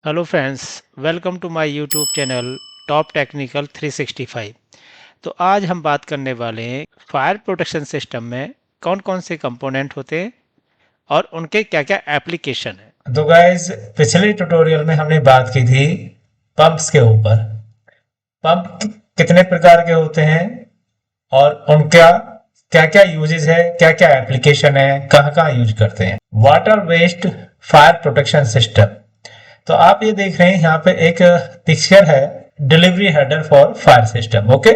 Hello friends, welcome to my YouTube channel top technical 365। तो आज हम बात करने वाले हैं फायर प्रोटेक्शन सिस्टम में कौन कौन से कंपोनेंट होते हैं और उनके क्या क्या एप्लीकेशन है। तो गाइज पिछले ट्यूटोरियल में हमने बात की थी पंप्स के ऊपर। पंप कितने प्रकार के होते हैं और उनका क्या क्या यूजेस है, क्या क्या एप्लीकेशन है, कहाँ कहाँ यूज करते हैं। Water waste fire protection system. तो आप ये देख रहे हैं यहाँ पे एक पिक्चर है, delivery header for fire system. Okay,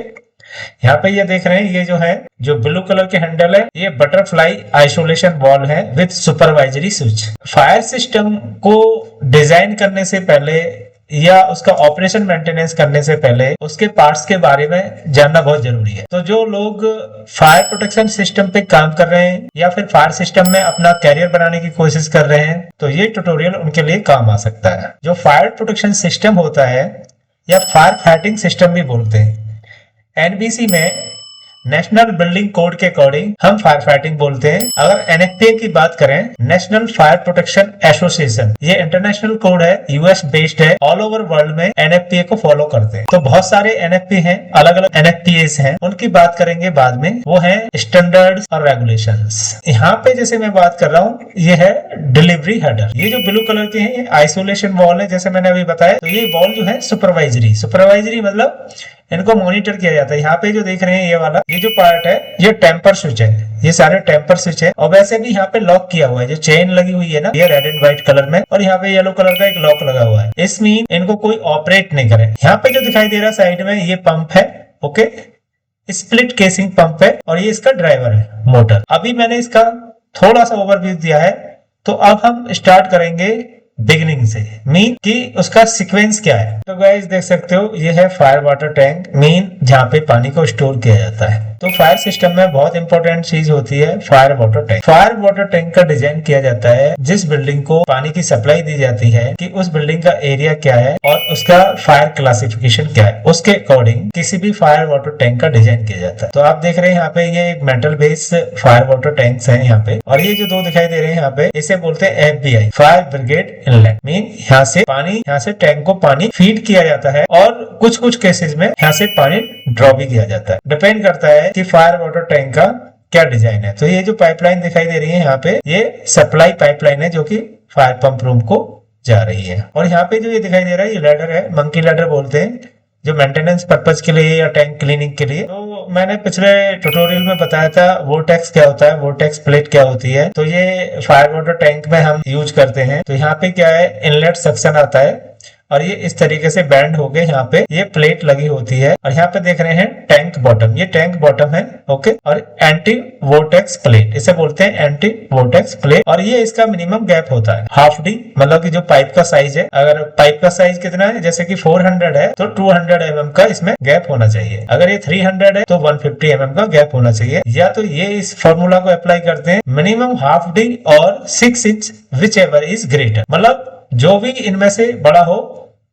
यहाँ पे ये देख रहे हैं, ये जो है जो ब्लू कलर के हैंडल है ये बटरफ्लाई आइसोलेशन वॉल है with supervisory switch. Fire system को डिजाइन करने से पहले या उसका ऑपरेशन मेंटेनेंस करने से पहले उसके पार्ट्स के बारे में जानना बहुत जरूरी है। तो जो लोग फायर प्रोटेक्शन सिस्टम पे काम कर रहे हैं या फिर फायर सिस्टम में अपना कैरियर बनाने की कोशिश कर रहे हैं तो ये ट्यूटोरियल उनके लिए काम आ सकता है। जो फायर प्रोटेक्शन सिस्टम होता है या फायर फाइटिंग सिस्टम भी बोलते हैं, एनबीसी में नेशनल बिल्डिंग कोड के अकॉर्डिंग हम फायर फाइटिंग बोलते हैं। अगर एनएफपीए की बात करें, नेशनल फायर प्रोटेक्शन एसोसिएशन, ये इंटरनेशनल कोड है, यूएस बेस्ड है, ऑल ओवर वर्ल्ड में एनएफपीए को फॉलो करते हैं। तो बहुत सारे एनएफपी हैं, अलग अलग एनएफपीएस हैं, उनकी बात करेंगे बाद में। वो है स्टैंडर्ड्स और रेगुलेशंस। यहाँ पे जैसे मैं बात कर रहा हूँ, ये है डिलीवरी हेडर। ये जो ब्लू कलर के हैं आइसोलेशन वॉल है, जैसे मैंने अभी बताया। तो ये वॉल जो है सुपरवाइजरी मतलब इनको मॉनिटर किया जाता है। यहाँ पे जो देख रहे हैं ये वाला, ये जो पार्ट है ये टेम्पर स्विच है, ये सारे टेम्पर स्विच है। और वैसे भी यहाँ पे लॉक किया हुआ है, जो चेन लगी हुई है ना, ये रेड एंड व्हाइट कलर में, और यहाँ पे येलो कलर का एक लॉक लगा हुआ है। इस मीन इनको कोई ऑपरेट नहीं करे। यहाँ पे जो दिखाई दे रहा है साइड में, ये पंप है। ओके, स्प्लिट केसिंग पंप है और ये इसका ड्राइवर है, मोटर। अभी मैंने इसका थोड़ा सा ओवरव्यू दिया है, तो अब हम स्टार्ट करेंगे बिगिनिंग से, मीन कि उसका सीक्वेंस क्या है। तो गाइस देख सकते हो, ये है फायर वाटर टैंक, मीन जहाँ पे पानी को स्टोर किया जाता है। तो फायर सिस्टम में बहुत इंपॉर्टेंट चीज होती है fire water tank. Fire water tank का डिजाइन किया जाता है जिस बिल्डिंग को पानी की सप्लाई दी जाती है कि उस बिल्डिंग का एरिया क्या है और उसका फायर क्लासिफिकेशन क्या है, उसके अकॉर्डिंग किसी भी फायर वाटर टैंक का डिजाइन किया जाता है। तो आप देख रहे हैं यहाँ पे ये एक metal base fire water tanks है यहाँ पे, और ये जो दो दिखाई दे रहे हैं यहाँ पे, इसे बोलते हैं FBI, fire brigade inlet. Mean यहाँ से टैंक को पानी फीड किया जाता है और कुछ कुछ केसेस में यहाँ से पानी ड्रॉ भी किया जाता है। डिपेंड करता है कि फायर वाटर टैंक का क्या डिजाइन है। तो ये जो पाइपलाइन दिखाई दे रही है यहाँ पे, ये सप्लाई पाइपलाइन है जो कि फायर पंप रूम को जा रही है। और यहाँ पे जो ये दिखाई दे रहा है, ये लैडर है, मंकी लैडर बोलते हैं, जो मेंटेनेंस पर्पज के लिए या टैंक क्लीनिंग के लिए। तो मैंने पिछले ट्यूटोरियल में बताया था वोर्टेक्स क्या होता है, वोर्टेक्स प्लेट क्या होती है। तो ये फायर वाटर टैंक में हम यूज करते हैं। तो यहाँ पे क्या है, इनलेट सक्शन आता है और ये इस तरीके से बैंड हो गए, यहाँ पे ये प्लेट लगी होती है। और यहाँ पे देख रहे हैं टैंक बॉटम, ये टैंक बॉटम है। ओके, और एंटी वोर्टेक्स प्लेट, इसे बोलते हैं एंटी वोर्टेक्स प्लेट। और ये इसका मिनिमम गैप होता है हाफ डी, मतलब कि जो पाइप का साइज है, अगर पाइप का साइज कितना है, जैसे कि 400 है तो 200 mm का इसमें गैप होना चाहिए। अगर ये 300 है तो 150 mm का गैप होना चाहिए। या तो ये इस फॉर्मूला को अप्लाई करते हैं, मिनिमम हाफ डी और 6 inch which ever is greater, मतलब जो भी इनमें से बड़ा हो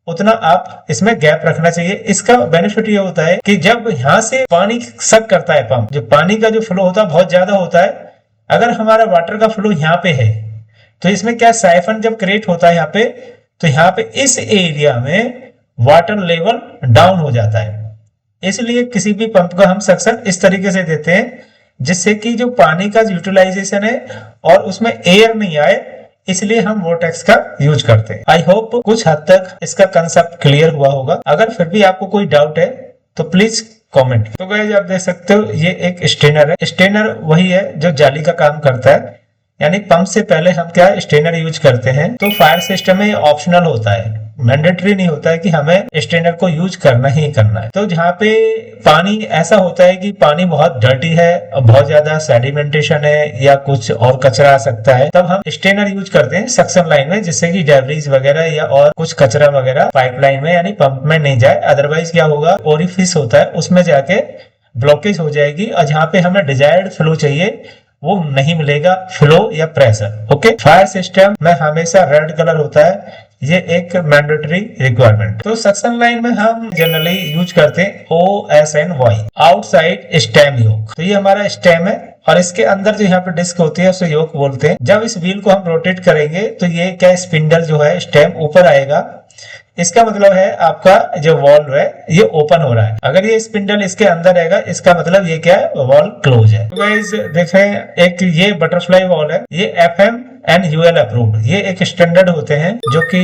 उतना आप इसमें गैप रखना चाहिए। इसका बेनिफिट ये होता है कि जब यहाँ से पानी सक करता है पंप, जो पानी का जो फ्लो होता है बहुत ज्यादा होता है। अगर हमारा वाटर का फ्लो यहाँ पे है तो इसमें क्या, साइफन जब क्रिएट होता है यहाँ पे, तो यहाँ पे इस एरिया में वाटर लेवल डाउन हो जाता है। इसलिए किसी भी पंप का हम सक्शन इस तरीके से देते हैं जिससे कि जो पानी का यूटिलाइजेशन है और उसमें एयर नहीं आए, इसलिए हम वोर्टेक्स का यूज करते हैं। आई होप कुछ हद तक इसका कंसेप्ट क्लियर हुआ होगा। अगर फिर भी आपको कोई डाउट है तो प्लीज कमेंट। तो गाइस आप देख सकते हो, ये एक स्ट्रेनर है। स्ट्रेनर वही है जो जाली का काम करता है, यानी पंप से पहले हम क्या स्ट्रेनर यूज करते हैं। तो फायर सिस्टम में ऑप्शनल होता है, मैंडेटरी नहीं होता है कि हमें स्ट्रेनर को यूज करना ही करना है। तो जहाँ पे पानी ऐसा होता है कि पानी बहुत डर्टी है और बहुत ज्यादा सेडिमेंटेशन है या कुछ और कचरा आ सकता है, तब हम स्ट्रेनर यूज करते हैं सक्शन लाइन में, जिससे कि डेब्रिज वगैरह या और कुछ कचरा वगैरह पाइपलाइन में यानी पंप में नहीं जाए। अदरवाइज क्या होगा, ओरिफिस होता है उसमें जाके ब्लॉकेज हो जाएगी और जहाँ पे हमें डिजायर्ड फ्लो चाहिए वो नहीं मिलेगा, फ्लो या प्रेशर। ओके, फायर सिस्टम में हमेशा रेड कलर होता है, ये एक मैंडेटरी रिक्वायरमेंट। तो सक्शन लाइन में हम जनरली यूज करते हैं OSNY, आउटसाइड स्टेम योक। तो ये हमारा स्टेम है और इसके अंदर जो यहाँ पे डिस्क होती है उसे योक बोलते हैं। जब इस व्हील को हम रोटेट करेंगे तो ये क्या स्पिंडल जो है स्टेम ऊपर आएगा, इसका मतलब है आपका जो वॉल्व है ये ओपन हो रहा है। अगर ये स्पिंडल इसके अंदर रहेगा इसका मतलब ये क्या है, वॉल्व क्लोज है। तो गाइस देख रहे हैं एक ये बटरफ्लाई वॉल्व है, ये FM एंड UL अप्रूव्ड, ये एक स्टैंडर्ड होते हैं जो कि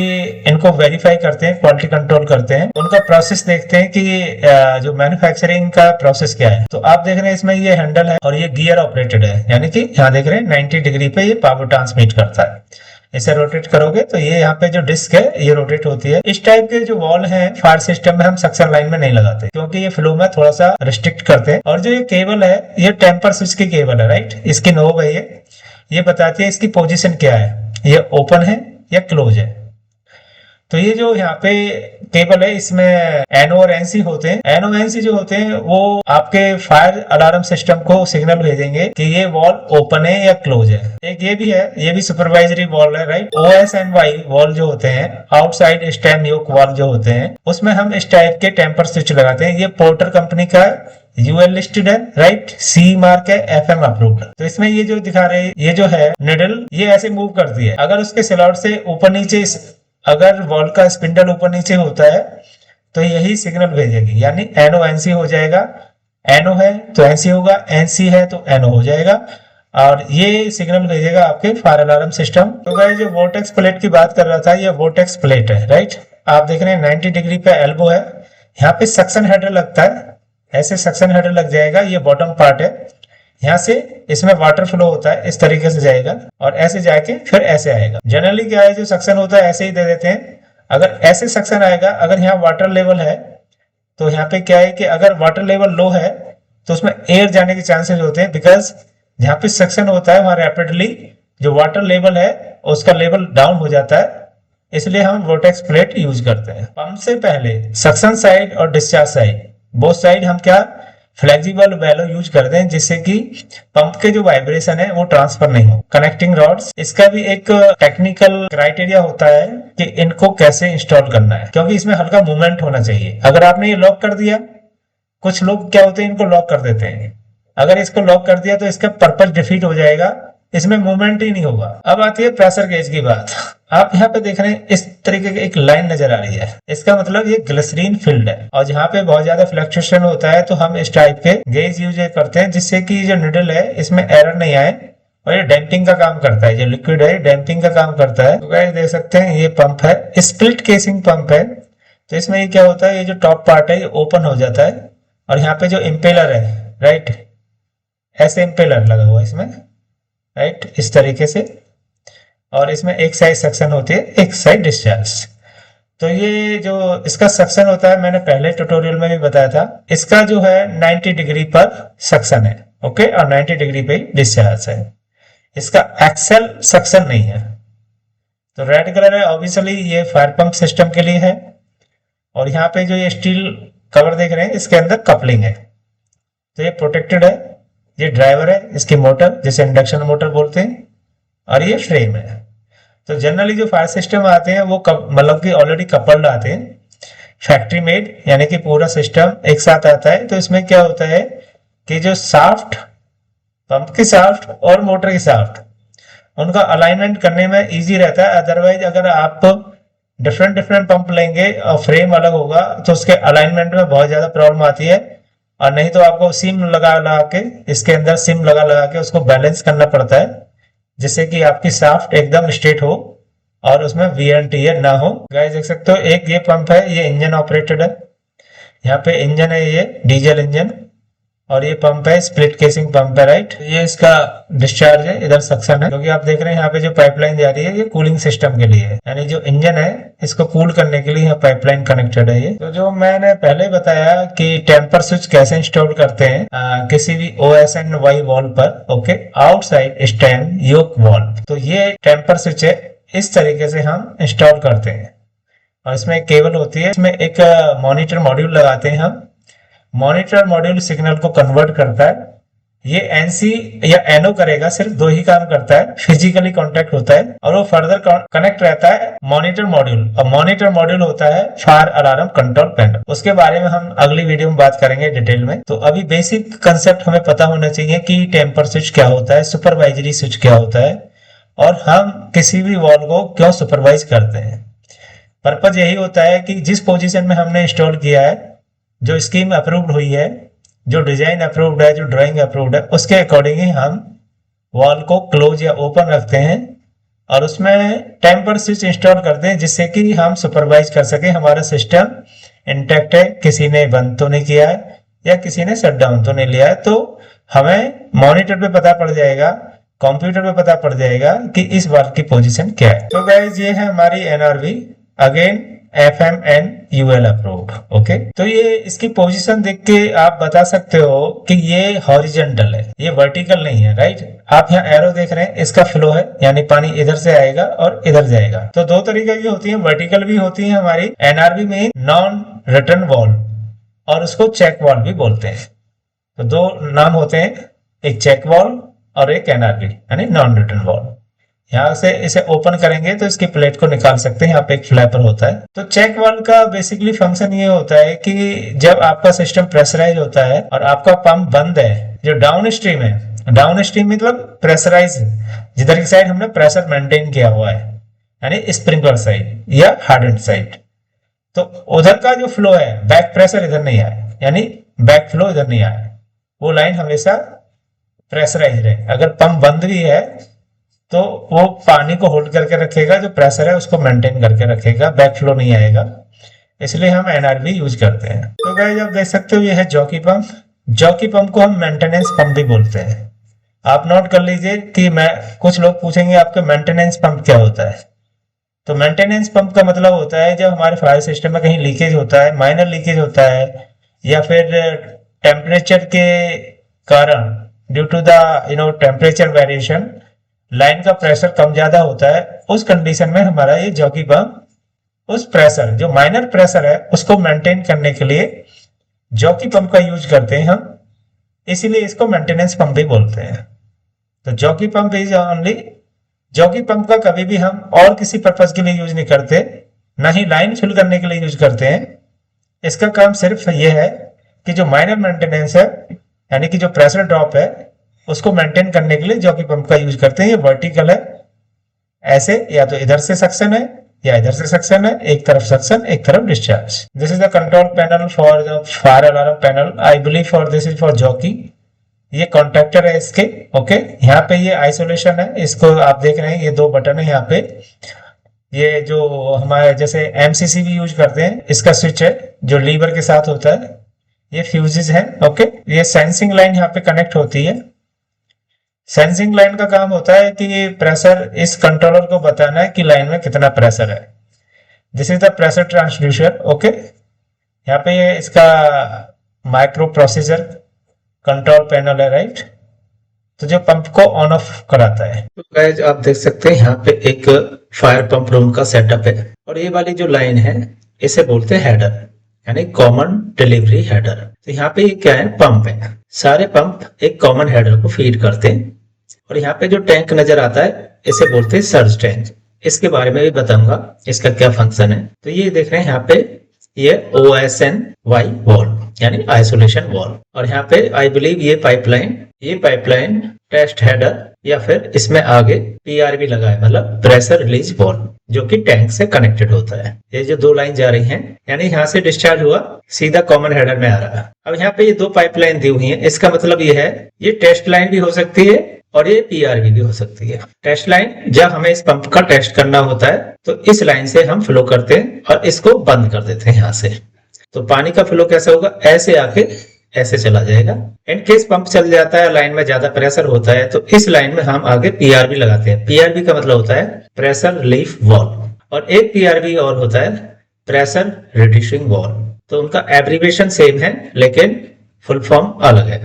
इनको वेरीफाई करते हैं, क्वालिटी कंट्रोल करते हैं, उनका प्रोसेस देखते हैं कि जो मैन्युफैक्चरिंग का प्रोसेस क्या है। तो आप देख रहे हैं इसमें ये हैंडल है और ये गियर ऑपरेटेड है, यानी कि यहाँ देख रहे हैं 90 डिग्री पे ये पावर ट्रांसमिट करता है। इसे रोटेट करोगे तो ये यहाँ पे जो डिस्क है ये रोटेट होती है। इस टाइप के जो वॉल हैं फायर सिस्टम में हम सक्शन लाइन में नहीं लगाते क्योंकि ये फ्लो में थोड़ा सा रिस्ट्रिक्ट करते हैं। और जो ये केबल है ये टेम्पर स्विच की केबल है, राइट, इसकी नोब है ये बताती है इसकी पोजीशन क्या है, ये ओपन है या क्लोज है। तो ये जो यहाँ पे केबल है इसमें NO और NC होते हैं। NO NC जो होते हैं वो आपके फायर अलार्म सिस्टम को सिग्नल भेजेंगे कि ये वॉल ओपन है या क्लोज है। एक ये भी है, ये भी सुपरवाइजरी वॉल है, right. OS and Y wall जो होते हैं, आउटसाइड स्टेम योक वॉल जो होते हैं, उसमें हम इस टाइप के टेम्पर स्विच लगाते हैं। ये पोर्टर कंपनी का UL लिस्टेड है, राइट, C मार्क है, FM अप्रूव्ड। तो इसमें ये जो दिखा रहे हैं ये जो है निडल ये ऐसे मूव करती है। अगर उसके स्लॉट से ऊपर नीचे, अगर वॉल का स्पिंडल ऊपर नीचे होता है तो यही सिग्नल भेजेगी, यानी NO NC हो जाएगा। NO है तो NC होगा, NC है तो NO हो जाएगा और ये सिग्नल भेजेगा आपके फायर अलार्म सिस्टम। तो गाइस जो वोर्टेक्स प्लेट की बात कर रहा था, ये वोर्टेक्स प्लेट है, राइट। आप देख रहे हैं 90 डिग्री पे एल्बो है, यहाँ पे सक्शन हेडर लगता है, ऐसे सक्शन हेडर लग जाएगा, ये बॉटम पार्ट है, यहाँ से इसमें वाटर फ्लो होता है, इस तरीके से जाएगा और ऐसे जाके फिर ऐसे आएगा। जनरली क्या है जो सक्शन होता है ऐसे ही दे देते हैं। अगर ऐसे सक्शन आएगा, अगर यहाँ वाटर लेवल है तो यहाँ पे क्या है कि अगर वाटर लेवल लो है तो उसमें एयर जाने के चांसेस होते हैं, बिकॉज जहाँ पे सक्शन होता है वहां रैपिडली जो वाटर लेवल है उसका लेवल डाउन हो जाता है, इसलिए हम वोर्टेक्स प्लेट यूज करते हैं। पंप से पहले सक्शन साइड और डिस्चार्ज साइड बोथ साइड हम क्या फ्लेक्सिबल वैलो यूज करते हैं जिससे कि पंप के जो वाइब्रेशन है वो ट्रांसफर नहीं हो। कनेक्टिंग रॉड्स, इसका भी एक टेक्निकल क्राइटेरिया होता है कि इनको कैसे इंस्टॉल करना है, क्योंकि इसमें हल्का मूवमेंट होना चाहिए। अगर आपने ये लॉक कर दिया, कुछ लोग क्या होते हैं इनको लॉक कर देते हैं, अगर इसको लॉक कर दिया तो इसका पर्पस डिफीट हो जाएगा, इसमें मूवमेंट ही नहीं होगा। अब आती है प्रेशर गेज की बात। आप यहाँ पे देख रहे हैं इस तरीके की एक लाइन नजर आ रही है, इसका मतलब ये ग्लिसरीन फील्ड है और जहाँ पे बहुत ज्यादा फ्लक्चुएशन होता है तो हम इस टाइप के गेज यूज करते हैं जिससे कि जो निडल है इसमें एरर नहीं आए और ये डैम्पिंग का काम करता है। जो लिक्विड है डैम्पिंग का काम करता है। तो गाइस देख सकते हैं ये पंप है, स्प्लिट केसिंग पंप है। तो इसमें ये क्या होता है, ये जो टॉप पार्ट है ये ओपन हो जाता है और यहाँ पे जो इम्पेलर है, राइट, ऐसे इम्पेलर लगा हुआ है इसमें, राइट, इस तरीके से, और इसमें एक साइड सक्शन होती है, एक साइड डिस्चार्ज। तो ये जो इसका सक्शन होता है मैंने पहले ट्यूटोरियल में भी बताया था, इसका जो है 90 डिग्री पर सक्शन है, ओके, और 90 डिग्री पे डिस्चार्ज है। इसका एक्सेल सक्शन नहीं है। तो रेड कलर है, ऑब्वियसली ये फायर पंप सिस्टम के लिए है। और यहाँ पे जो ये स्टील कवर देख रहे हैं इसके अंदर कपलिंग है, तो ये प्रोटेक्टेड है। ये ड्राइवर है, इसकी मोटर जिसे इंडक्शन मोटर बोलते हैं, और ये फ्रेम है। तो जनरली जो फायर सिस्टम आते हैं वो मतलब कि ऑलरेडी कपल्ड आते हैं, फैक्ट्री मेड, यानी कि पूरा सिस्टम एक साथ आता है। तो इसमें क्या होता है कि जो शाफ्ट, पंप की शाफ्ट और मोटर की शाफ्ट, उनका अलाइनमेंट करने में इजी रहता है। अदरवाइज अगर आप डिफरेंट डिफरेंट पंप लेंगे और फ्रेम अलग होगा तो उसके अलाइनमेंट में बहुत ज्यादा प्रॉब्लम आती है। और नहीं तो आपको सिम लगा के, इसके अंदर सिम लगा के उसको बैलेंस करना पड़ता है जिससे कि आपकी शाफ्ट एकदम स्ट्रेट हो और उसमें वियर एंड टियर ना हो। गाइस देख सकते हो एक ये पंप है, ये इंजन ऑपरेटेड है, यहाँ पे इंजन है, ये डीजल इंजन, और ये पंप है स्प्लिट केसिंग पंप है, राइट। ये इसका डिस्चार्ज है, इधर सक्शन है, क्योंकि आप देख रहे हैं यहाँ पे जो पाइपलाइन जा रही है ये कूलिंग सिस्टम के लिए है, यानी जो इंजन है इसको कूल करने के लिए यहाँ पाइपलाइन कनेक्टेड है ये। तो जो मैंने पहले बताया कि टेम्पर स्विच कैसे इंस्टॉल करते हैं किसी भी OS and Y वॉल पर, ओके, आउटसाइड स्टेम योक वॉल। तो ये टेम्पर स्विच है, इस तरीके से हम इंस्टॉल करते हैं। और इसमें एक केबल होती है, इसमें एक मॉनिटर मॉड्यूल लगाते हैं हम। मॉनिटर मॉड्यूल सिग्नल को कन्वर्ट करता है ये एनसी या एनओ करेगा, सिर्फ दो ही काम करता है, फिजिकली कांटेक्ट होता है और वो फर्दर कनेक्ट रहता है मॉनिटर मॉड्यूल, और मॉनिटर मॉड्यूल होता है फायर अलार्म कंट्रोल पैनल। उसके बारे में हम अगली वीडियो में बात करेंगे डिटेल में। तो अभी बेसिक कंसेप्ट हमें पता होना चाहिए कि टेम्पर स्विच क्या होता है, सुपरवाइजरी स्विच क्या होता है, और हम किसी भी वॉल को क्यों सुपरवाइज करते हैं। पर्पज यही होता है कि जिस पोजीशन में हमने इंस्टॉल किया है, जो स्कीम अप्रूव्ड हुई है, जो डिजाइन अप्रूव्ड है, जो ड्राइंग अप्रूव्ड है, उसके अकॉर्डिंग ही हम वॉल को क्लोज या ओपन रखते हैं और उसमें टेम्पर स्विच इंस्टॉल करते हैं, जिससे कि हम सुपरवाइज कर सके हमारा सिस्टम इंटैक्ट है, किसी ने बंद तो नहीं किया है या किसी ने शट डाउन तो नहीं लिया है। तो हमें मॉनिटर पे पता पड़ जाएगा, कंप्यूटर पे पता पड़ जाएगा कि इस वॉल की पोजीशन क्या है। तो गाइस ये है हमारी NRV, again FMNUL approved. Okay, तो ये इसकी पोजीशन देख के आप बता सकते हो कि ये हॉरिजेंटल है, ये वर्टिकल नहीं है, राइट। आप यहाँ एरो देख रहे हैं, इसका फ्लो है, यानी पानी इधर से आएगा और इधर जाएगा। तो दो तरीके की होती है, वर्टिकल भी होती है हमारी एनआरवी में, नॉन रिटर्न वॉल, और उसको चेक वॉल भी बोलते हैं। तो दो नाम होते हैं, एक चेक वॉल और एक एनआरवी यानी नॉन रिटर्न वॉल। यहाँ से इसे ओपन करेंगे तो इसकी प्लेट को निकाल सकते हैं, यहाँ पे एक फ्लैपर होता है। तो चेक वाल्व का बेसिकली फंक्शन ये होता है कि जब आपका सिस्टम प्रेशराइज होता है और आपका पंप बंद है, जो डाउन स्ट्रीम है, डाउन स्ट्रीम मतलब प्रेशराइज, जिधर की साइड हमने प्रेशर मेंटेन किया हुआ है, यानी स्प्रिंकलर साइड या हार्डेंड साइड, तो उधर का जो फ्लो है, बैक प्रेशर इधर नहीं आए, यानी बैक फ्लो इधर नहीं आए, वो लाइन हमेशा प्रेशराइज रहे। अगर पंप बंद भी है तो वो पानी को होल्ड करके रखेगा, जो प्रेशर है उसको मेंटेन करके रखेगा, बैक फ्लो नहीं आएगा, इसलिए हम एनआरवी यूज करते हैं। तो गाइस आप देख सकते हो ये है जॉकी पंप। जॉकी पंप को हम मेंटेनेंस पंप भी बोलते हैं। आप नोट कर लीजिए कि कुछ लोग पूछेंगे आपके मेंटेनेंस पंप क्या होता है। तो मेंटेनेंस पंप का मतलब होता है जब हमारे फायर सिस्टम में कहीं लीकेज होता है, माइनर लीकेज होता है, या फिर टेम्परेचर के कारण due to the temperature variation line का प्रेशर कम ज्यादा होता है, उस कंडीशन में हमारा ये जॉकी पंप उस प्रेशर, जो माइनर प्रेशर है, उसको मेंटेन करने के लिए जॉकी पंप का यूज करते हैं हम, इसीलिए इसको मेंटेनेंस पंप भी बोलते हैं। तो jockey pump is only, jockey pump का कभी भी हम और किसी पर्पज के लिए यूज नहीं करते, ना ही लाइन फिल करने के लिए यूज करते हैं। इसका काम सिर्फ ये है कि जो माइनर मेंटेनेंस है, यानी कि जो प्रेशर ड्रॉप है, उसको मेंटेन करने के लिए जॉकी पंप का यूज करते हैं। ये वर्टिकल है, ऐसे या तो इधर से सक्शन है या इधर से सक्शन है, एक तरफ सक्शन एक तरफ discharge. This is the control panel for the fire alarm panel, I believe for this is for jockey. ये कॉन्टेक्टर है इसके। ओके, यहाँ पे ये आइसोलेशन है, इसको आप देख रहे हैं, ये दो बटन है यहाँ पे। ये जो हमारे जैसे एमसीसी भी यूज करते हैं, इसका स्विच है जो लीवर के साथ होता है। ये फ्यूजेस है। ओके, ये सेंसिंग लाइन यहाँ पे कनेक्ट होती है। सेंसिंग लाइन का काम होता है कि प्रेशर, इस कंट्रोलर को बताना है कि लाइन में कितना प्रेशर है। This is the pressure transducer. Okay, यहाँ पे ये इसका माइक्रो प्रोसीजर कंट्रोल पैनल है, राइट, तो जो पंप को ऑन ऑफ कराता है। तो गाइस आप देख सकते हैं यहाँ पे एक फायर पंप रूम का सेटअप है, और ये वाली जो लाइन है इसे बोलते हैं हेडर, यानी कॉमन डिलीवरी हेडर। तो यहाँ पे ये क्या है, पंप है। सारे पंप एक कॉमन हेडर को फीड करते हैं, और यहाँ पे जो टैंक नजर आता है इसे बोलते हैं सर्ज टैंक। इसके बारे में भी बताऊंगा इसका क्या फंक्शन है। तो ये देख रहे हैं यहाँ पे ये OSNY वॉल, यानी आइसोलेशन वॉल, और यहाँ पे आई बिलीव ये पाइपलाइन टेस्ट हेडर, या फिर इसमें आगे PRV लगा है, मतलब प्रेशर रिलीज वॉल, जो कि टैंक से कनेक्टेड होता है। ये जो दो लाइन जा रही हैं, यानी यहाँ से डिस्चार्ज हुआ सीधा कॉमन हेडर में आ रहा है। अब यहाँ पे ये दो पाइपलाइन दी हुई है, इसका मतलब ये है ये टेस्ट लाइन भी हो सकती है और ये PRV भी हो सकती है। टेस्ट लाइन, जब हमें इस पंप का टेस्ट करना होता है तो इस लाइन से हम फ्लो करते हैं और इसको बंद कर देते हैं यहाँ से। तो पानी का फ्लो कैसे होगा, ऐसे आके ऐसे चला जाएगा। इन केस पंप चल जाता है, लाइन में ज्यादा प्रेशर होता है, तो इस लाइन में हम आगे PRV लगाते हैं। PRV का मतलब होता है प्रेशर रिलीफ वॉल्व, और एक PRV और होता है प्रेशर रिड्यूसिंग वॉल्व। तो उनका एब्रीविएशन सेम है, लेकिन फुल फॉर्म अलग है।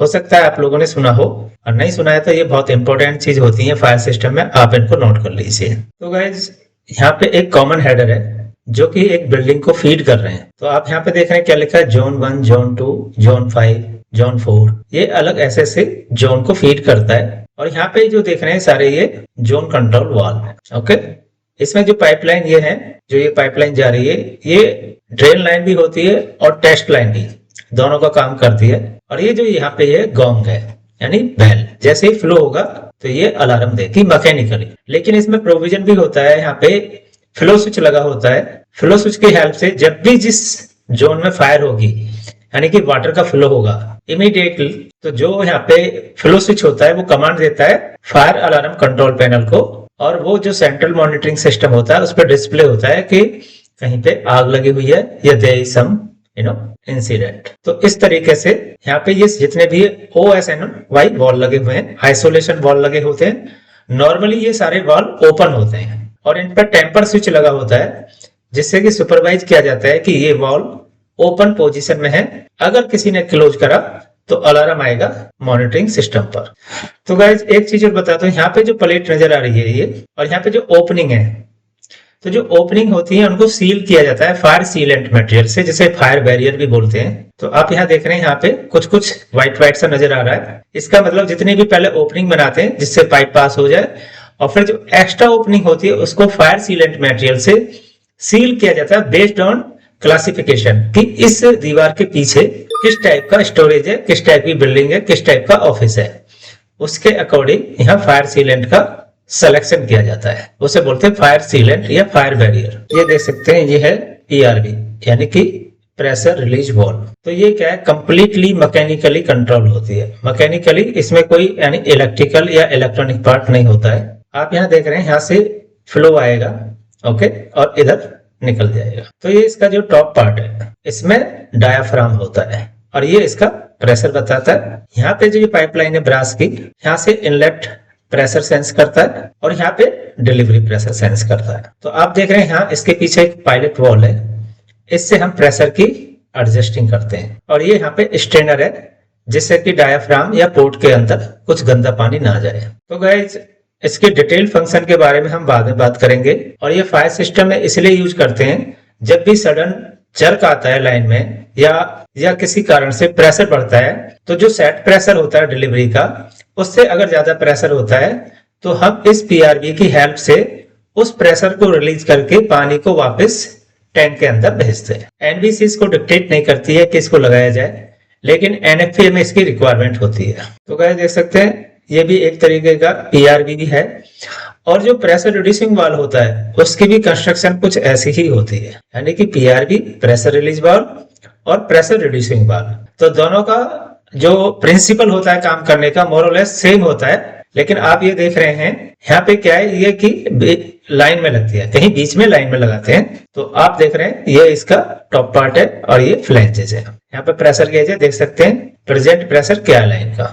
हो सकता है आप लोगों ने सुना हो, और नहीं सुना है तो ये बहुत इंपॉर्टेंट चीज होती है फायर सिस्टम में, आप इनको नोट कर लीजिए। तो गाइज यहाँ पे एक कॉमन हेडर है जो कि एक बिल्डिंग को फीड कर रहे हैं। तो आप यहाँ पे देख रहे हैं क्या लिखा है, जोन 1, जोन 2, जोन 5, जोन 4, ये अलग ऐसे से जोन को फीड करता है। और यहाँ पे जो देख रहे हैं सारे ये जोन कंट्रोल वाल्व है। ओके, इसमें जो पाइपलाइन ये है, जो ये पाइपलाइन जा रही है, ये ड्रेन लाइन भी होती है और टेस्ट लाइन भी, दोनों का काम करती है। और ये जो यहाँ पे ये गोंग है यानी बेल, जैसे ही फ्लो होगा तो ये अलार्म देगी मैकेनिकली। लेकिन इसमें प्रोविजन भी होता है, यहाँ पे फ्लो स्विच लगा होता है। फ्लो स्विच की हेल्प से जब भी जिस जोन में फायर होगी यानी कि वाटर का फ्लो होगा इमीडिएटली, तो जो यहाँ पे फ्लो स्विच होता है वो कमांड देता है फायर अलार्म कंट्रोल पैनल को, और वो जो सेंट्रल मॉनिटरिंग सिस्टम होता है उस पर डिस्प्ले होता है कि कहीं पे आग लगी हुई है या देयर इज सम इंसिडेंट। तो इस तरीके से यहाँ पे ये जितने भी OSNY वॉल लगे हुए हैं, आइसोलेशन वॉल लगे होते हैं, नॉर्मली ये सारे वॉल ओपन होते हैं और इन पर टेम्पर स्विच लगा होता है जिससे कि सुपरवाइज किया जाता है कि ये वॉल ओपन पोजीशन में है। अगर किसी ने क्लोज करा तो अलार्म आएगा मॉनिटरिंग सिस्टम पर। तो गाइज एक चीज और बता दो, यहाँ पे जो प्लेट नजर आ रही है ये, और यहाँ पे जो ओपनिंग है, तो जो ओपनिंग होती है उनको सील किया जाता है फायर सीलेंट मटेरियल से, जिसे फायर बैरियर भी बोलते हैं। तो आप यहाँ देख रहे हैं यहाँ पे कुछ कुछ व्हाइट सा नजर आ रहा है। इसका मतलब जितनी भी पहले ओपनिंग बनाते हैं जिससे पाइप पास हो जाए, और फिर जो एक्स्ट्रा ओपनिंग होती है उसको फायर सीलेंट मटेरियल से सील किया जाता है बेस्ड ऑन क्लासिफिकेशन कि इस दीवार के पीछे किस टाइप का स्टोरेज है, किस टाइप की बिल्डिंग है, किस टाइप का ऑफिस है। उसके अकॉर्डिंग यहाँ फायर सीलेंट का सिलेक्शन किया जाता है, उसे बोलते हैं फायर सीलेंट या फायर बैरियर। ये देख सकते हैं, ये है PRV यानी कि प्रेशर रिलीज वाल्व। तो ये क्या है, कंप्लीटली मैकेनिकली कंट्रोल होती है। मैकेनिकली इसमें कोई यानी इलेक्ट्रिकल या इलेक्ट्रॉनिक पार्ट नहीं होता है। आप यहाँ देख रहे हैं यहाँ से फ्लो आएगा, ओके, और इधर निकल जाएगा। तो ये इसका जो टॉप पार्ट है इसमें डायाफ्राम होता है और ये इसका प्रेशर बताता है। यहाँ पे जो ये पाइपलाइन है ब्रास की, यहाँ से इनलेट प्रेशर सेंस करता है और यहाँ पे डिलीवरी प्रेशर सेंस करता है। तो आप देख रहे हैं यहाँ इसके पीछे एक पायलट वॉल है, इससे हम प्रेशर की एडजस्टिंग करते हैं। और ये यहाँ पे स्ट्रेनर है जिससे कि डायाफ्राम या पोर्ट के अंदर कुछ गंदा पानी ना जाए। तो गाइस इसके डिटेल फंक्शन के बारे में हम बाद में बात करेंगे। और ये फायर सिस्टम में इसलिए यूज करते हैं जब भी सडन जर्क आता है लाइन में या किसी कारण से प्रेशर बढ़ता है, तो जो सेट प्रेशर होता है डिलीवरी का, उससे अगर ज्यादा प्रेशर होता है तो हम इस PRV की हेल्प से उस प्रेशर को रिलीज करके पानी को वापस टैंक के अंदर भेजते हैं। NBC इसको डिक्टेट नहीं करती है कि इसको लगाया जाए, लेकिन NFPA में इसकी रिक्वायरमेंट होती है। तो गाइस देख सकते हैं ये भी एक तरीके का PRV भी है। और जो प्रेशर रिड्यूसिंग वाल्व होता है उसकी भी कंस्ट्रक्शन कुछ ऐसी ही होती है, यानी कि PRV प्रेशर रिलीज वाल्व और प्रेशर रिड्यूसिंग वाल्व। तो दोनों का जो प्रिंसिपल होता है काम करने का मोर और लेस सेम होता है। लेकिन आप ये देख रहे हैं यहाँ पे क्या है, ये कि लाइन में लगती है, कहीं बीच में लाइन में लगाते हैं। तो आप देख रहे हैं ये इसका टॉप पार्ट है और ये फ्लैंजेस है। यहाँ पे प्रेशर गेज है, देख सकते हैं प्रेजेंट प्रेशर क्या है लाइन का।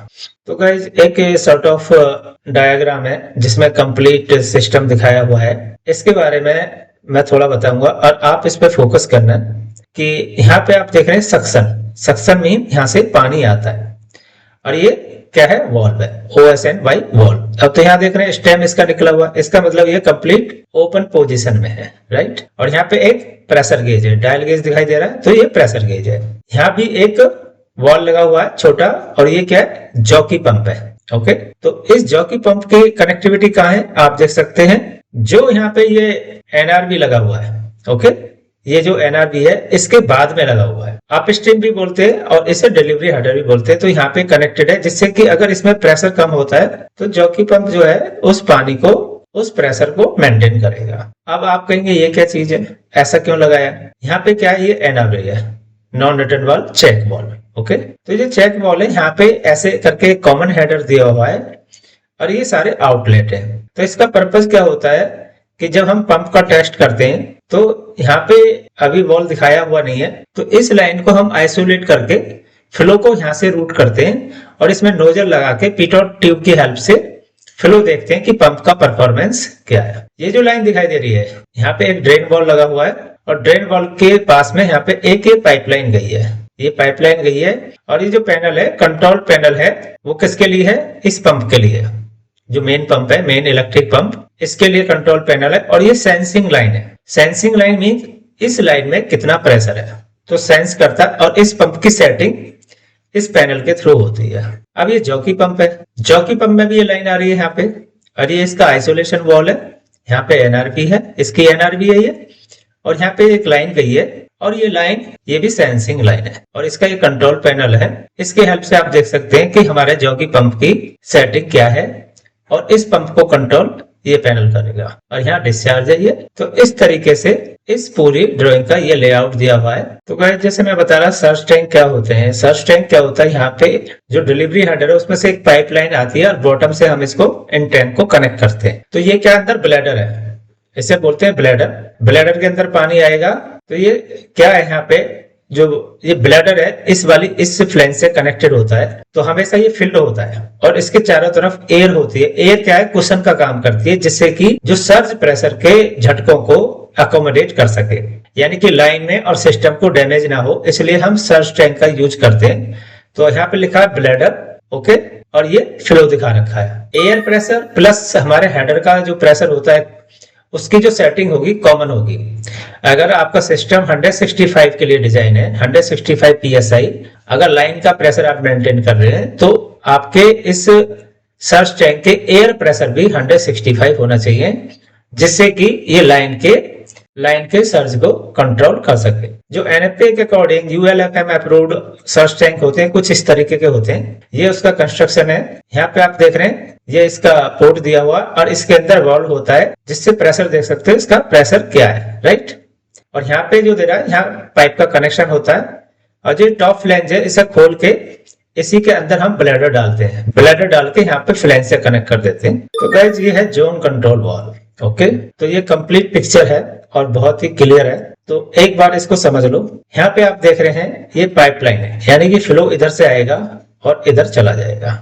तो गाइस एक सॉर्ट ऑफ डायग्राम है जिसमें कंप्लीट सिस्टम दिखाया हुआ है। इसके बारे में मैं थोड़ा बताऊंगा और आप इस पे फोकस करना कि यहाँ पे आप देख रहे हैं सक्शन मीन यहाँ से पानी आता है और ये क्या है, वॉल्व है, OSNY वॉल्व। अब तो यहाँ देख रहे हैं स्टेम इसका निकला हुआ, इसका मतलब ये कंप्लीट ओपन पोजीशन में है, राइट। और यहाँ पे एक प्रेशर गेज है, डायल गेज दिखाई दे रहा है, तो ये प्रेशर गेज है। यहाँ भी एक वॉल लगा हुआ है छोटा, और ये क्या है, जॉकी पंप है। ओके, तो इस जॉकी पंप की कनेक्टिविटी कहाँ है आप देख सकते हैं, जो यहाँ पे ये NRV लगा हुआ है। ओके, ये जो NRV है इसके बाद में लगा हुआ है, अप स्ट्रीम भी बोलते हैं और इसे डिलीवरी हेडर भी बोलते हैं। तो यहाँ पे कनेक्टेड है जिससे कि अगर इसमें प्रेशर कम होता है तो जॉकी पंप जो है उस पानी को, उस प्रेशर को मेंटेन करेगा। अब आप कहेंगे ये क्या चीज है, ऐसा क्यों लगाया। यहाँ पे क्या है, ये NRV है, non return valve check valve. Okay, तो ये चेक वाल्व है, यहाँ पे ऐसे करके कॉमन हेडर दिया हुआ है और ये सारे आउटलेट है। तो इसका पर्पस क्या होता है कि जब हम पंप का टेस्ट करते हैं तो यहाँ पे अभी वॉल दिखाया हुआ नहीं है, तो इस लाइन को हम आइसोलेट करके फ्लो को यहाँ से रूट करते हैं और इसमें नोजल लगा के पिटॉट ट्यूब की हेल्प से फ्लो देखते हैं कि पंप का परफॉर्मेंस क्या है। ये जो लाइन दिखाई दे रही है, यहाँ पे एक ड्रेन वॉल लगा हुआ है और ड्रेन वॉल के पास में यहाँ पे एक पाइपलाइन गई है, ये पाइपलाइन गई है। और ये जो पैनल है, कंट्रोल पैनल है, वो किसके लिए है, इस पंप के लिए, जो मेन पंप है, मेन इलेक्ट्रिक पंप, इसके लिए कंट्रोल पैनल है। और ये सेंसिंग लाइन है, सेंसिंग लाइन मीन इस लाइन में कितना प्रेशर है तो सेंस करता है। और इस पंप की सेटिंग इस पैनल के थ्रू होती है। अब ये जॉकी पंप है, जॉकी पंप में भी ये लाइन आ रही है यहाँ पे, और ये इसका आइसोलेशन वॉल है, यहाँ पे एनआरपी है, इसकी एनआरपी है ये, और यहाँ पे एक लाइन गई है, और ये लाइन ये भी सेंसिंग लाइन है, और इसका ये कंट्रोल पैनल है। इसके हेल्प से आप देख सकते हैं कि हमारे जॉकी पंप की सेटिंग क्या है, और इस पंप को कंट्रोल ये पैनल करेगा, और यहाँ डिस्चार्ज है ये। तो इस तरीके से इस पूरी ड्राइंग का ये लेआउट दिया हुआ है। तो गाइस जैसे मैं बता रहा, सर्च टैंक क्या होते हैं, सर्च टैंक क्या होता है, यहाँ पे जो डिलीवरी हेडर है उसमें से एक पाइपलाइन आती है, और बॉटम से हम इसको इन टैंक को कनेक्ट करते हैं। तो ये क्या अंदर ब्लैडर है, इसे बोलते हैं ब्लैडर। ब्लैडर के अंदर पानी आएगा, तो ये क्या है, यहाँ पे जो ये ब्लैडर है इस फ्लैंज से कनेक्टेड होता है, तो हमेशा ये फिल्ड होता है, और इसके चारों तरफ एयर होती है। एयर क्या है, कुशन का काम करती है, जिससे कि जो सर्ज प्रेशर के झटकों को अकोमोडेट कर सके, यानी कि लाइन में और सिस्टम को डैमेज ना हो, इसलिए हम सर्ज टैंक का यूज करते हैं। तो यहाँ पे लिखा है ब्लैडर, ओके, और ये फ्लो दिखा रखा है। एयर प्रेशर प्लस हमारे हेडर का जो प्रेशर होता है उसकी जो सेटिंग होगी कॉमन होगी। अगर आपका सिस्टम 165 के लिए डिजाइन है, 165 psi, अगर लाइन का प्रेशर आप मेंटेन कर रहे हैं, तो आपके इस सर्ज टैंक के एयर प्रेशर भी 165 होना चाहिए, जिससे कि ये लाइन के सर्ज को कंट्रोल कर सके। जो एनएफपी के अकॉर्डिंग यूएलएफएम अप्रूव्ड सर्ज टैंक होते हैं, कुछ इस तरीके के होते हैं। ये उसका कंस्ट्रक्शन है। यहाँ पे आप देख रहे हैं, ये इसका पोर्ट दिया हुआ, और इसके अंदर वाल्व होता है, जिससे प्रेशर देख सकते हैं इसका प्रेशर क्या है, राइट। और यहाँ पे जो दे रहा है, यहाँ पाइप का कनेक्शन होता है, और जो टॉप फ्लैंज है इसे खोल के इसी के अंदर हम ब्लैडर डालते हैं, ब्लैडर डाल के यहाँ पे फ्लैंज से कनेक्ट कर देते हैं। तो गाइस ये है जोन कंट्रोल वाल्व, ओके। तो ये कंप्लीट पिक्चर है और बहुत ही क्लियर है, तो एक बार इसको समझ लो। यहाँ पे आप देख रहे हैं ये पाइपलाइन है, यानी कि फ्लो इधर से आएगा और इधर चला जाएगा,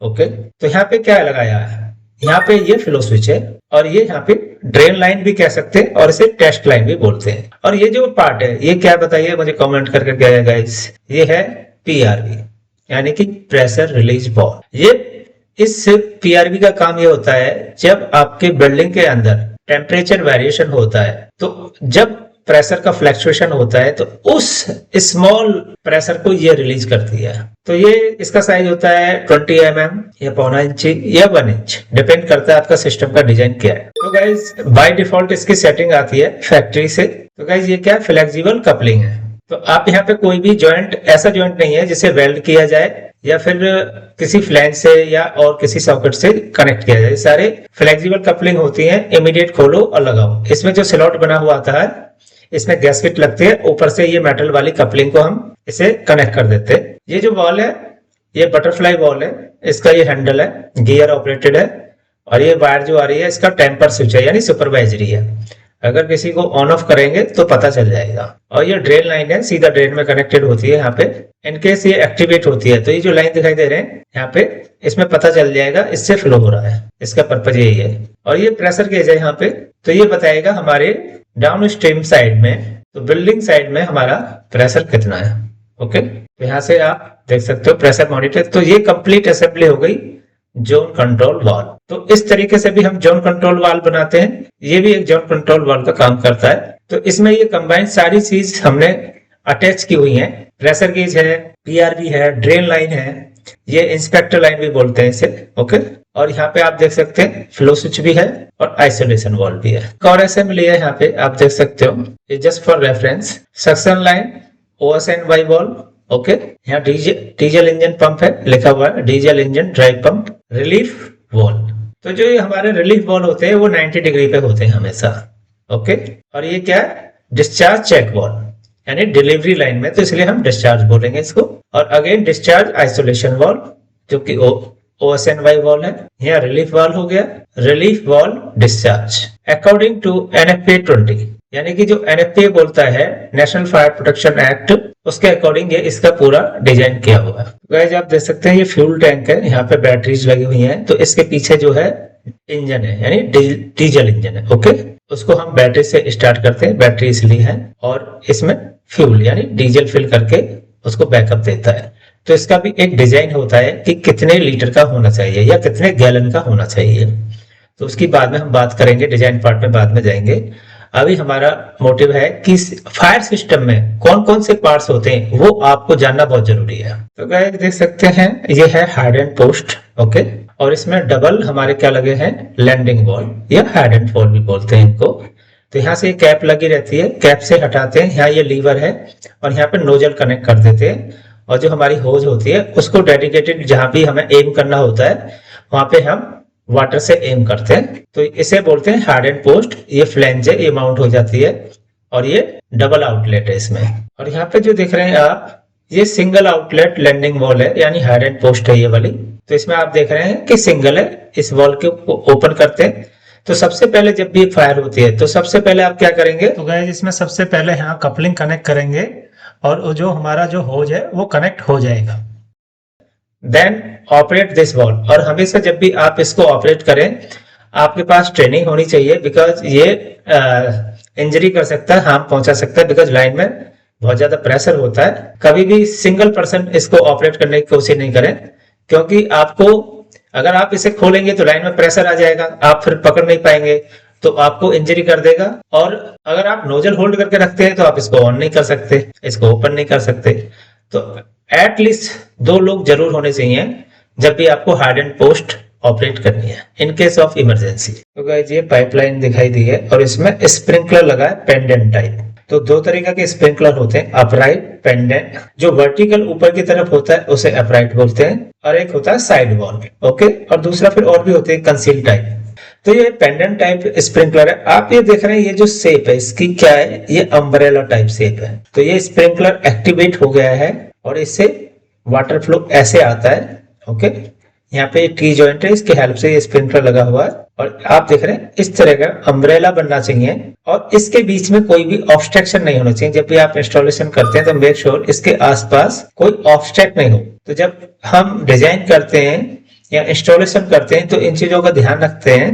ओके। तो यहाँ पे क्या लगाया है, यहाँ पे ये फ्लो स्विच है, और ये यहाँ पे ड्रेन लाइन भी कह सकते हैं, और इसे टेस्ट लाइन भी बोलते हैं। और ये जो पार्ट है ये क्या, बताइए मुझे कमेंट करके क्या गाइस, ये है पीआरवी, यानी कि प्रेशर रिलीज वाल्व। ये इस पीआरवी का काम ये होता है, जब आपके बिल्डिंग के अंदर टेम्परेचर वेरिएशन होता है, तो जब प्रेशर का फ्लक्चुएशन होता है, तो उस स्मॉल प्रेशर को ये रिलीज करती है। तो ये इसका साइज होता है 20 mm या 0.25 इंच या 1 इंच, डिपेंड करता है आपका सिस्टम का डिजाइन क्या है। तो गाइज बाय डिफॉल्ट इसकी सेटिंग आती है फैक्ट्री से। तो गाइज ये क्या है, फ्लेक्सिबल कपलिंग है। तो आप यहाँ पे कोई भी जॉइंट, ऐसा जॉइंट नहीं है जिसे वेल्ड किया जाए या फिर किसी फ्लैंज से या और किसी सॉकेट से कनेक्ट किया जाए। सारे फ्लेक्सिबल कपलिंग होती है, इमीडिएट खोलो और लगाओ। इसमें जो स्लॉट बना हुआ आता है, इसमें गैसकेट लगती है, ऊपर से ये मेटल वाली कपलिंग को हम इसे कनेक्ट कर देते हैं। ये जो वॉल है, ये बटरफ्लाई वॉल है, इसका ये हैंडल है, गियर ऑपरेटेड है, और ये वायर जो आ रही है इसका टेम्पर स्विच है, यानी सुपरवाइजरी है। अगर किसी को ऑन ऑफ करेंगे तो पता चल जाएगा। और ये ड्रेन लाइन है, सीधा ड्रेन में कनेक्टेड होती है। यहाँ पे इनकेस ये एक्टिवेट होती है, तो ये जो लाइन दिखाई दे रहे हैं यहाँ पे, इसमें पता चल जाएगा इससे फ्लो हो रहा है। इसका पर्पज यही है। और ये प्रेशर गेज है यहाँ पे, तो ये बताएगा हमारे डाउन स्ट्रीम साइड में, तो बिल्डिंग साइड में हमारा प्रेशर कितना है, ओके। तो यहाँ से आप देख सकते हो प्रेशर मॉनिटर। तो ये कंप्लीट असेंबली हो गई जोन कंट्रोल वाल्व। तो इस तरीके से भी हम जोन कंट्रोल वाल्व बनाते हैं। ये भी एक जोन कंट्रोल वाल्व का काम करता है। तो इसमें ये कंबाइंड सारी चीज हमने अटैच की हुई है। प्रेशर गेज है, पीआरवी है, ड्रेन लाइन है, ये इंस्पेक्टर लाइन भी बोलते हैं इसे, ओके। और यहाँ पे आप देख सकते हैं फ्लो स्विच भी है और आइसोलेशन वाल्व भी है। और असेंबली है यहाँ पे आप देख सकते हो, just for reference. Suction line, OSNY valve, okay. यहाँ डीजल इंजन पंप है, लिखा हुआ है diesel engine drive pump. Relief valve, तो जो ये हमारे रिलीफ वाल्व होते हैं वो 90 डिग्री पे होते हैं हमेशा, ओके। और ये क्या है, डिस्चार्ज चेक वाल्व, यानी डिलीवरी लाइन में, तो इसलिए हम डिस्चार्ज बोलेंगे इसको। और अगेन डिस्चार्ज आइसोलेशन वाल्व, जो कि OSNY वाल्व है। यहाँ रिलीफ वाल्व हो गया, relief valve discharge according to NFPA 20, यानी कि जो NFPA बोलता है नेशनल फायर प्रोटेक्शन एक्ट, उसके अकॉर्डिंग ये इसका पूरा डिजाइन किया हुआ है। गाइस आप देख सकते हैं ये फ्यूल टैंक है, यहाँ पे बैटरीज लगी हुई हैं। तो इसके पीछे जो है इंजन है, यानी डीजल इंजन है, ओके। उसको हम बैटरी से स्टार्ट करते हैं, बैटरी इसलिए है, और इसमें फ्यूल यानी डीजल फिल करके उसको बैकअप देता है। तो इसका भी एक डिजाइन होता है कि कितने लीटर का होना चाहिए या कितने गैलन का होना चाहिए। तो उसकी बाद में हम बात करेंगे, डिजाइन पार्ट में बाद में जाएंगे। अभी हमारा मोटिव है कि फायर सिस्टम में कौन कौन से पार्ट्स होते हैं वो आपको जानना बहुत जरूरी है। तो गाइस देख सकते हैं ये है हार्ड पोस्ट, ओके, और इसमें डबल हमारे क्या लगे हैं, लैंडिंग वॉल या हेड एंड फॉल भी बोलते हैं इनको। तो यहाँ से कैप लगी रहती है, कैप से हटाते हैं, यहाँ ये लीवर है और यहाँ पे नोजल कनेक्ट कर देते हैं, और जो हमारी होज होती है उसको डेडिकेटेड जहां भी हमें एम करना होता है वहां पे हम वाटर से एम करते हैं। तो इसे बोलते हैं हार्ड एंड पोस्ट। ये फ्लैंज है, ये माउंट हो जाती है और ये डबल आउटलेट है इसमें। और यहाँ पे जो देख रहे हैं आप, ये सिंगल आउटलेट लैंडिंग वॉल है, यानी हार्ड एंड पोस्ट है ये वाली। तो इसमें आप देख रहे हैं कि सिंगल है, इस वॉल के ओपन करते हैं। तो सबसे पहले जब भी फायर होती है तो सबसे पहले आप क्या करेंगे, तो गाइस इसमें सबसे पहले यहाँ कपलिंग कनेक्ट करेंगे और जो हमारा जो होज है वो कनेक्ट हो जाएगा। देन ऑपरेट दिस वॉल, और हमेशा जब भी आप इसको ऑपरेट करें आपके पास ट्रेनिंग होनी चाहिए, बिकॉज ये इंजरी कर सकता है, हार्म पहुंचा सकता है, बिकॉज लाइन में बहुत ज्यादा प्रेशर होता है। कभी भी सिंगल पर्सन इसको ऑपरेट करने की कोशिश नहीं करें, क्योंकि आपको अगर आप इसे खोलेंगे तो लाइन में प्रेशर आ जाएगा, आप फिर पकड़ नहीं पाएंगे तो आपको इंजरी कर देगा। और अगर आप नोजल होल्ड करके रखते हैं तो आप इसको ऑन नहीं कर सकते, इसको ओपन नहीं कर सकते। तो एटलीस्ट 2 लोग जरूर होने चाहिए जब भी आपको हार्ड एंड पोस्ट ऑपरेट करनी है इन केस ऑफ इमरजेंसी। तो गाइस ये पाइपलाइन दिखाई दी है और इसमें स्प्रिंकलर लगा है पेंडेंट टाइप। तो 2 तरीके के स्प्रिंकलर होते हैं, अपराइट, पेंडेंट। जो वर्टिकल ऊपर की तरफ होता है उसे अपराइट बोलते हैं, और एक होता है साइड वॉल, ओके, और दूसरा फिर और भी होते हैं कंसील टाइप। तो ये पेंडेंट टाइप स्प्रिंकलर है। आप ये देख रहे हैं, ये जो शेप है इसकी क्या है, ये अम्ब्रेला टाइप शेप है। तो ये स्प्रिंकलर एक्टिवेट हो गया है और इससे वाटर फ्लो ऐसे आता है, ओके। यहाँ पे टी जॉइंट है, इसके हेल्प से ये स्प्रिंकलर लगा हुआ है, और आप देख रहे हैं इस तरह का अम्ब्रेला बनना चाहिए, और इसके बीच में कोई भी ऑब्स्ट्रक्शन नहीं होना चाहिए। जब भी आप इंस्टॉलेशन करते हैं तो मेक श्योर इसके आसपास कोई ऑब्स्ट्रक्ट नहीं हो। तो जब हम डिजाइन करते हैं या इंस्टॉलेशन करते हैं तो इन चीजों का ध्यान रखते हैं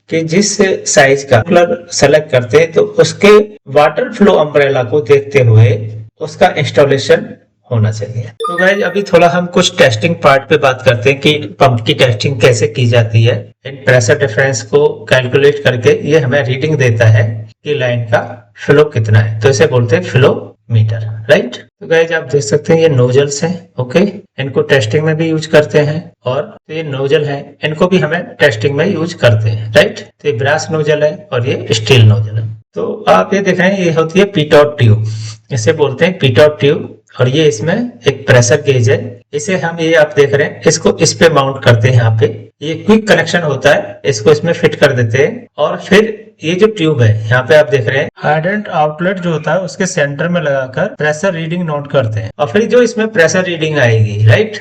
कि जिस साइज का कलर सेलेक्ट करते हैं तो उसके वाटर फ्लो अम्ब्रेला को देखते हुए उसका इंस्टॉलेशन होना चाहिए। तो गाइस अभी थोड़ा हम कुछ टेस्टिंग पार्ट पे बात करते हैं कि पंप की टेस्टिंग कैसे की जाती है। इन प्रेशर डिफरेंस को कैलकुलेट करके ये हमें रीडिंग देता है कि लाइन का फ्लो कितना है, तो इसे बोलते हैं फ्लो मीटर, राइट। तो गाइस आप देख सकते हैं ये नोजल्स हैं, ओके, इनको टेस्टिंग में भी यूज करते हैं, और ये नोजल है इनको भी हमें टेस्टिंग में यूज करते हैं, राइट। तो ये ब्रास नोजल है और ये स्टील नोजल है। तो आप ये देख रहे हैं ये होती है पीटॉट ट्यूब, इसे बोलते हैं पीटॉट ट्यूब, और ये इसमें एक प्रेशर गेज है। इसे हम ये आप देख रहे हैं इसको इस पे माउंट करते हैं, यहाँ पे ये क्विक कनेक्शन होता है, इसको इसमें फिट कर देते हैं, और फिर ये जो ट्यूब है यहाँ पे आप देख रहे हैं हार्ड एंड आउटलेट जो होता है उसके सेंटर में लगाकर प्रेशर रीडिंग नोट करते हैं, और फिर जो इसमें प्रेशर रीडिंग आएगी, राइट,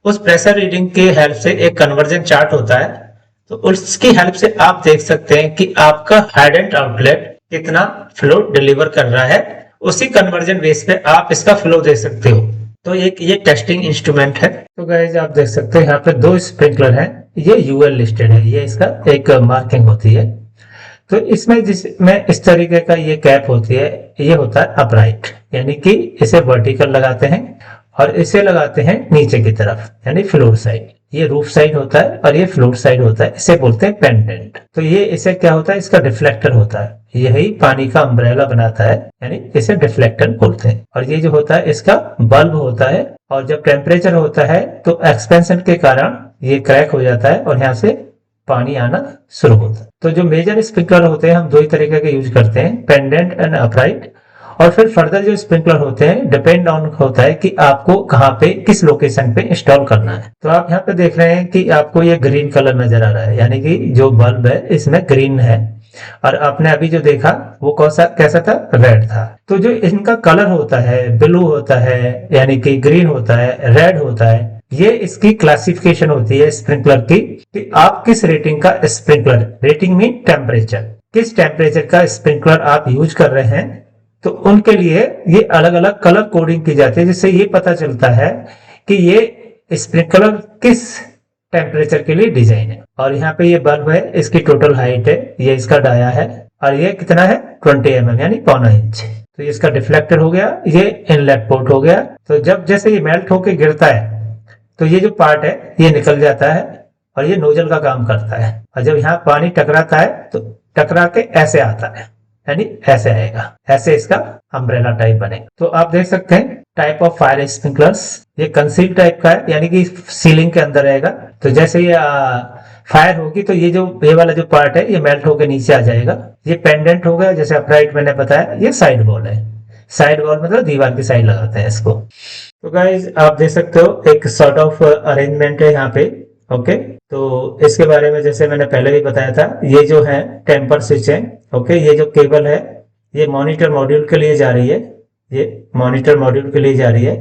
उस प्रेशर रीडिंग के हेल्प से एक कन्वर्जन चार्ट होता है। तो उसकी हेल्प से आप देख सकते हैं कि आपका हार्ड एंड आउटलेट कितना फ्लो डिलीवर कर रहा है, उसी कन्वर्जन बेस पे आप इसका फ्लो दे सकते हो। तो एक ये टेस्टिंग इंस्ट्रूमेंट है। तो गाइस आप देख सकते हैं यहाँ पे 2 स्प्रिंकलर हैं, ये यूएल लिस्टेड है, ये इसका एक मार्किंग होती है। तो इसमें जिसमें इस तरीके का ये कैप होती है, ये होता है अपराइट, यानी कि इसे वर्टिकल लगाते हैं और इसे लगाते हैं नीचे की तरफ, यानी फ्लोर साइड। ये रूफ साइड होता है और ये फ्लोर साइड होता है, इसे बोलते हैं पेंडेंट। तो ये इसे क्या होता है, इसका डिफ्लेक्टर होता है, यही पानी का अम्ब्रेला बनाता है, यानी इसे डिफ्लेक्टर बोलते हैं। और ये जो होता है इसका बल्ब होता है, और जब टेम्परेचर होता है तो एक्सपेंशन के कारण ये क्रैक हो जाता है और यहाँ से पानी आना शुरू होता है। तो जो मेजर स्प्रिंकलर होते हैं हम 2 ही तरीके के यूज करते हैं, पेंडेंट एंड अपराइट। और फिर फर्दर जो स्प्रिंकलर होते हैं डिपेंड ऑन होता है कि आपको कहाँ पे किस लोकेशन पे इंस्टॉल करना है। तो आप यहाँ पे देख रहे हैं कि आपको ये ग्रीन कलर नजर आ रहा है, यानी कि जो बल्ब है इसमें ग्रीन है, और आपने अभी जो देखा वो कैसा था, रेड था। तो जो इनका कलर होता है, ब्लू होता है यानी कि ग्रीन होता है, रेड होता है, ये इसकी क्लासिफिकेशन होती है स्प्रिंकलर की कि आप किस रेटिंग का स्प्रिंकलर, रेटिंग मीन टेम्परेचर, किस टेम्परेचर का स्प्रिंकलर आप यूज कर रहे हैं। तो उनके लिए ये अलग अलग कलर कोडिंग की जाती है, जिससे ये पता चलता है कि ये स्प्रिंकलर किस टेम्परेचर के लिए डिजाइन है। और यहाँ पे ये बल्ब है, इसकी टोटल हाइट है, ये इसका डाया है, और ये कितना है 20 mm यानी 0.25 इंच। तो इसका डिफ्लेक्टर हो गया, ये इनलेट पोर्ट हो गया। तो जब जैसे ये मेल्ट होके गिरता है तो ये जो पार्ट है ये निकल जाता है और ये नोजल का काम करता है, और जब यहाँ पानी टकराता है तो टकरा के ऐसे आता है, यानी ऐसे रहेगा, ऐसे इसका अम्ब्रेला टाइप बनेगा। तो आप देख सकते हैं टाइप ऑफ फायर स्प्रिंकलर्स, ये कंसील टाइप का है, यानी कि सीलिंग के अंदर रहेगा। तो जैसे ये फायर होगी तो ये वाला जो पार्ट है ये मेल्ट होकर नीचे आ जाएगा। ये पेंडेंट होगा, जैसे अपराइट मैंने बताया, ये साइड वॉल है। साइड वॉल मतलब दीवार की साइड लगाते हैं इसको। तो गाइज आप देख सकते हो एक सॉर्ट ऑफ अरेंजमेंट है यहाँ पे। ओके, तो इसके बारे में जैसे मैंने पहले भी बताया था, ये जो है टेम्पर स्विच है। ओके, ये जो केबल है ये मॉनिटर मॉड्यूल के लिए जा रही है, ये मॉनिटर मॉड्यूल के लिए जा रही है।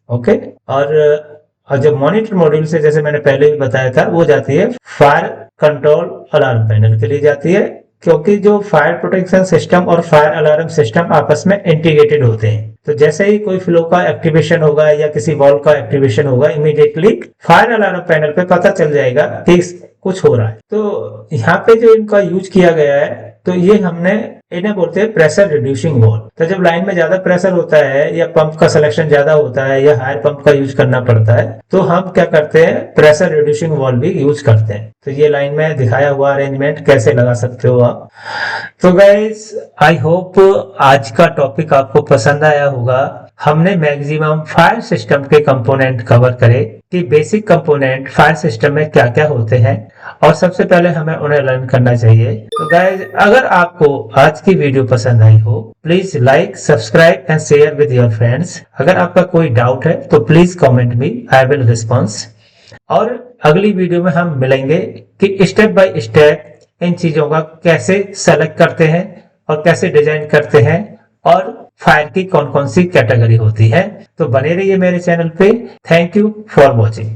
ओके, और जब मॉनिटर मॉड्यूल से, जैसे मैंने पहले भी बताया था, वो जाती है फायर कंट्रोल अलार्म पैनल के लिए जाती है, क्योंकि जो फायर प्रोटेक्शन सिस्टम और फायर अलार्म सिस्टम आपस में इंटीग्रेटेड होते हैं। तो जैसे ही कोई फ्लो का एक्टिवेशन होगा या किसी वॉल्व का एक्टिवेशन होगा, इमीडिएटली फायर अलार्म पैनल पे पता चल जाएगा कि कुछ हो रहा है। तो यहाँ पे जो इनका यूज किया गया है, तो ये हमने इन्हें बोलते हैं प्रेशर रिड्यूसिंग वॉल्व। तो जब लाइन में ज्यादा प्रेशर होता है या पंप का सिलेक्शन ज्यादा होता है या हायर पंप का यूज करना पड़ता है, तो हम क्या करते हैं, प्रेशर रिड्यूसिंग वॉल्व भी यूज करते हैं। तो ये लाइन में दिखाया हुआ अरेंजमेंट कैसे लगा सकते हो आप। तो गाइस आई होप आज का टॉपिक आपको पसंद आया होगा। हमने मैक्सिमम फायर सिस्टम के कंपोनेंट कवर करे कि बेसिक कंपोनेंट फायर सिस्टम में क्या क्या होते हैं और सबसे पहले हमें उन्हें लर्न करना चाहिए। तो गाइस अगर आपको आज की वीडियो पसंद आई हो, please like, subscribe and share with your friends. अगर आपका कोई डाउट है तो please comment me, I will response. और अगली वीडियो में हम मिलेंगे कि स्टेप बाय स्टेप इन चीजों का कैसे सेलेक्ट करते हैं और कैसे डिजाइन करते हैं और फायर की कौन कौन सी कैटेगरी होती है। तो बने रहिए मेरे चैनल पे। Thank you for watching.